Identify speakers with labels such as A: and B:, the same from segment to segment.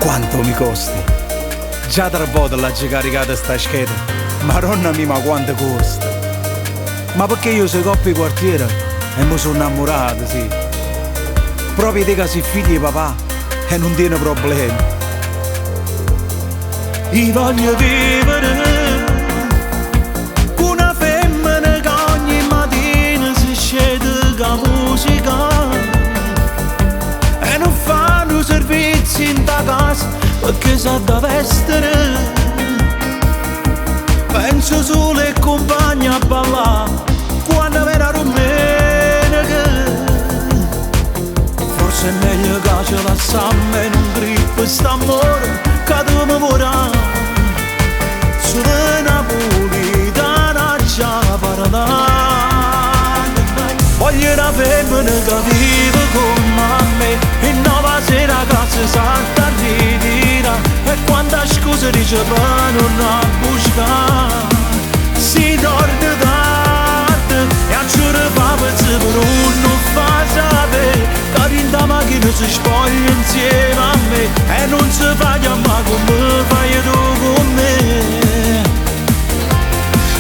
A: quanto mi costi? Già tre volte l'ha caricata sta scheda, maronna mia, ma quanto costa? Ma perché io sei coppia di quartiere e mi sono innamorato, sì. Proprio di casi figli di papà e non tiene problemi. Io voglio vivere una femmina che ogni mattina si scende con musica e non fanno servizi in ta casa perché sa da vestere. Penso solo e compagni a ballare quando viene a domenica. Forse è meglio che ce la samma in un grip st'amore che tu mi vorrà. Sulle napolitana già parlare. Voglio una femmina che vive come me e nuova sera che si salta ritira e quanta scusa dice per non a buscare. Si torna tardi e a giuro fa pezzi per non fa sapere che in da macchina si spoglia insieme a me e non si fa chiamare come fai tu con me.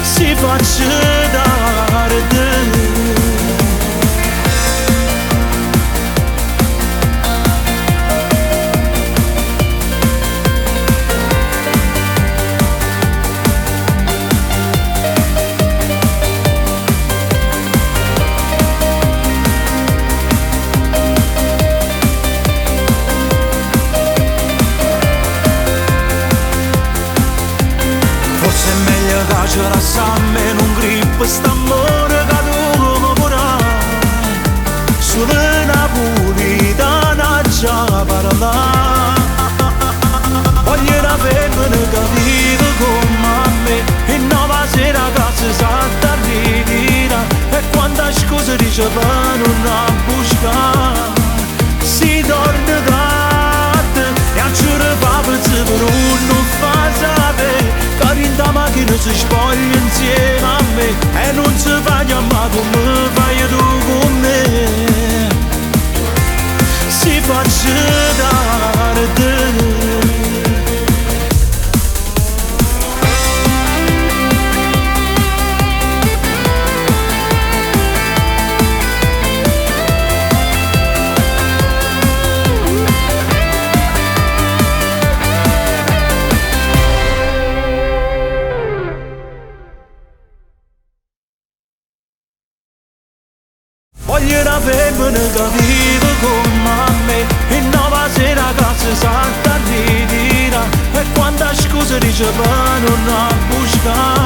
A: Si faccia tardi. Forse è meglio che ce la samma in un grip st'amore che tu come vorrai. Sulle napolitana già parlare. Voglio una femmina che vive come me e nuova sera che si salta ritira e quanta scusa dice per non a buscare. Si torna tardi e a giuro fa pezzi per non fa sapere che in da macchina si spoglia insieme a me e non si fa chiamare come fai tu con me. Si faccia tardi. Voglio una femmina che vive come me e nuova sera che si salta ritira e quanta scusa dice per non a buscare.